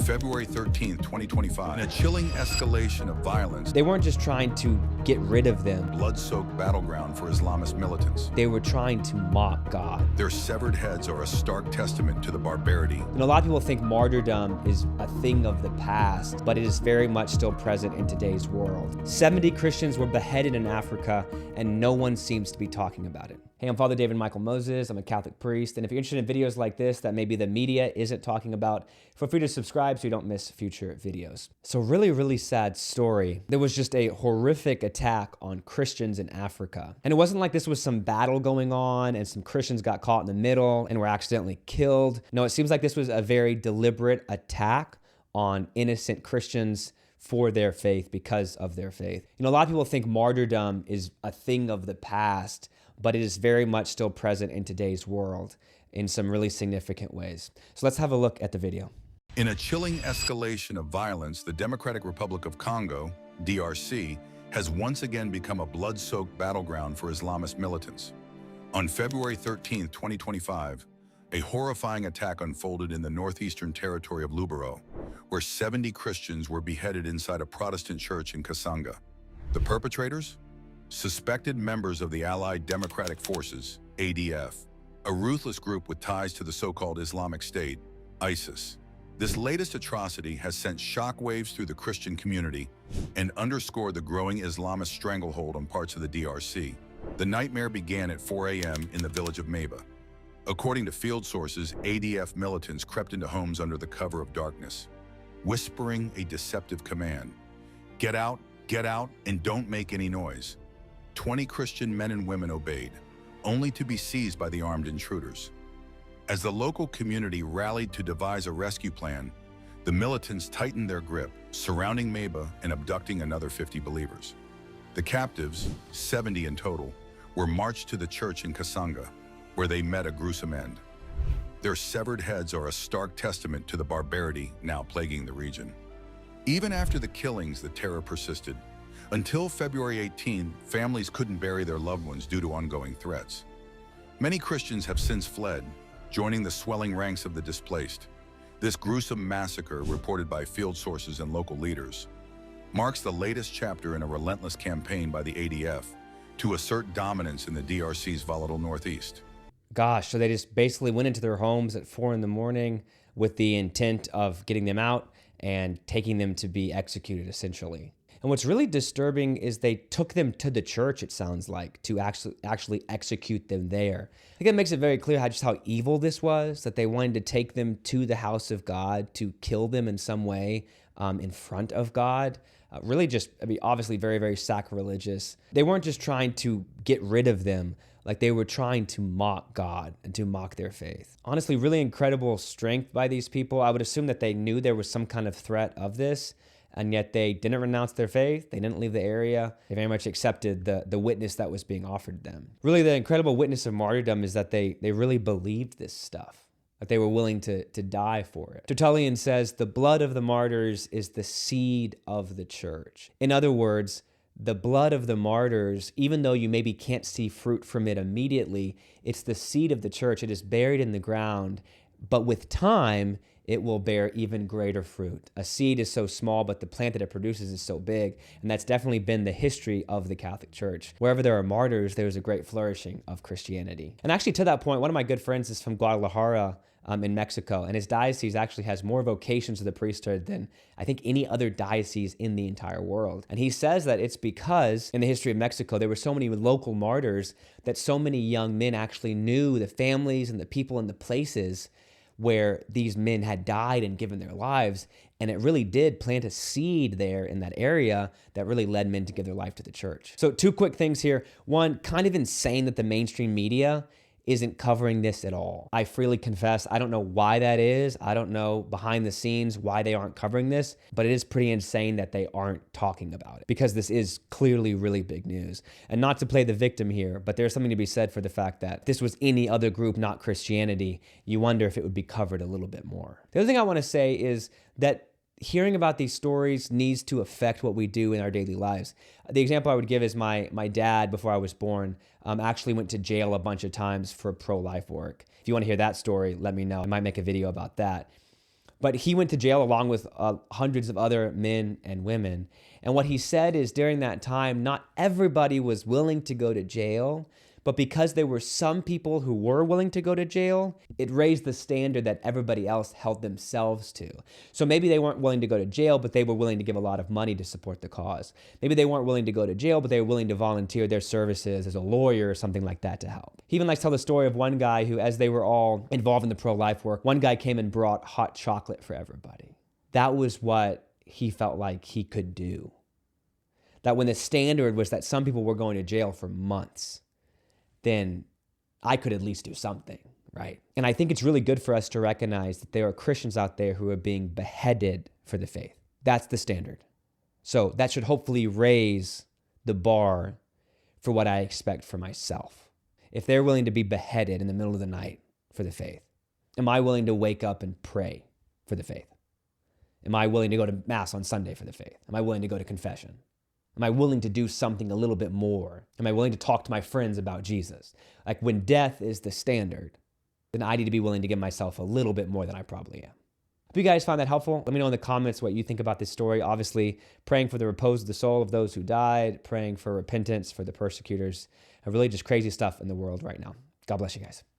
February 13th, 2025, in a chilling escalation of violence, They weren't just trying to get rid of them. blood-soaked battleground for Islamist militants. They were trying to mock God. Their severed heads are a stark testament to the barbarity. A lot of people think martyrdom is a thing of the past, but it is very much still present in today's world. 70 Christians were beheaded in Africa, and no one seems to be talking about it. Hey, I'm Father David Michael Moses. I'm a Catholic priest, and if you're interested in videos like this that maybe the media isn't talking about, feel free to subscribe so you don't miss future videos. So really sad story. There was just a horrific attack on Christians in Africa. And it wasn't like this was some battle going on and some Christians got caught in the middle and were accidentally killed. No, it seems like this was a very deliberate attack on innocent Christians for their faith, because of their faith. A lot of people think martyrdom is a thing of the past, but it is very much still present in today's world in some really significant ways. So let's have a look at the video. In a chilling escalation of violence, the Democratic Republic of Congo, DRC, has once again become a blood-soaked battleground for Islamist militants. On February 13th, 2025, a horrifying attack unfolded in the northeastern territory of Lubero, where 70 Christians were beheaded inside a Protestant church in Kasanga. The perpetrators? Suspected members of the Allied Democratic Forces, ADF, a ruthless group with ties to the so-called Islamic State, ISIS. This latest atrocity has sent shockwaves through the Christian community and underscored the growing Islamist stranglehold on parts of the DRC. The nightmare began at 4 a.m. in the village of Maba. According to field sources, ADF militants crept into homes under the cover of darkness, whispering a deceptive command: get out, and don't make any noise. 20 Christian men and women obeyed, only to be seized by the armed intruders. As the local community rallied to devise a rescue plan, the militants tightened their grip, surrounding Maba and abducting another 50 believers. The captives, 70 in total, were marched to the church in Kasanga, where they met a gruesome end. Their severed heads are a stark testament to the barbarity now plaguing the region. Even after the killings, the terror persisted. Until February 18, families couldn't bury their loved ones due to ongoing threats. Many Christians have since fled, joining the swelling ranks of the displaced. This gruesome massacre, reported by field sources and local leaders, marks the latest chapter in a relentless campaign by the ADF to assert dominance in the DRC's volatile northeast. Gosh, so they just basically went into their homes at 4 in the morning with the intent of getting them out and taking them to be executed, essentially. And what's really disturbing is they took them to the church, it sounds like, to actually execute them there. I think it makes it very clear just how evil this was, that they wanted to take them to the house of God to kill them in some way in front of God. Really just, obviously very sacrilegious. They weren't just trying to get rid of them, like they were trying to mock God and to mock their faith. Honestly, really incredible strength by these people. I would assume that they knew there was some kind of threat of this, and yet they didn't renounce their faith. They didn't leave the area. They very much accepted the witness that was being offered them. Really, the incredible witness of martyrdom is that they really believed this stuff, that they were willing to die for it. Tertullian says, the blood of the martyrs is the seed of the church. In other words, the blood of the martyrs, even though you maybe can't see fruit from it immediately, it's the seed of the church. It is buried in the ground, but with time, it will bear even greater fruit. A seed is so small, but the plant that it produces is so big, and that's definitely been the history of the Catholic Church. Wherever there are martyrs, there's a great flourishing of Christianity. And actually, to that point, one of my good friends is from Guadalajara, in Mexico, and his diocese actually has more vocations to the priesthood than I think any other diocese in the entire world. And he says that it's because in the history of Mexico, there were so many local martyrs that so many young men actually knew the families and the people and the places where these men had died and given their lives. And it really did plant a seed there in that area that really led men to give their life to the church. So 2 quick things here. One, kind of insane that the mainstream media isn't covering this at all. I freely confess, I don't know why that is. I don't know behind the scenes why they aren't covering this, but it is pretty insane that they aren't talking about it, because this is clearly really big news. And not to play the victim here, but there's something to be said for the fact that if this was any other group, not Christianity, you wonder if it would be covered a little bit more. The other thing I want to say is that hearing about these stories needs to affect what we do in our daily lives. The example I would give is my dad, before I was born, actually went to jail a bunch of times for pro-life work. If you want to hear that story, let me know. I might make a video about that. But he went to jail along with hundreds of other men and women. And what he said is during that time, not everybody was willing to go to jail, but because there were some people who were willing to go to jail, it raised the standard that everybody else held themselves to. So maybe they weren't willing to go to jail, but they were willing to give a lot of money to support the cause. Maybe they weren't willing to go to jail, but they were willing to volunteer their services as a lawyer or something like that to help. He even likes to tell the story of one guy who, as they were all involved in the pro-life work, one guy came and brought hot chocolate for everybody. That was what he felt like he could do. That when the standard was that some people were going to jail for months, then I could at least do something, right? And I think it's really good for us to recognize that there are Christians out there who are being beheaded for the faith. That's the standard. So that should hopefully raise the bar for what I expect for myself. If they're willing to be beheaded in the middle of the night for the faith, am I willing to wake up and pray for the faith? Am I willing to go to Mass on Sunday for the faith? Am I willing to go to confession? Am I willing to do something a little bit more? Am I willing to talk to my friends about Jesus? Like when death is the standard, then I need to be willing to give myself a little bit more than I probably am. Hope you guys found that helpful. Let me know in the comments what you think about this story. Obviously, praying for the repose of the soul of those who died, praying for repentance for the persecutors, and really just crazy stuff in the world right now. God bless you guys.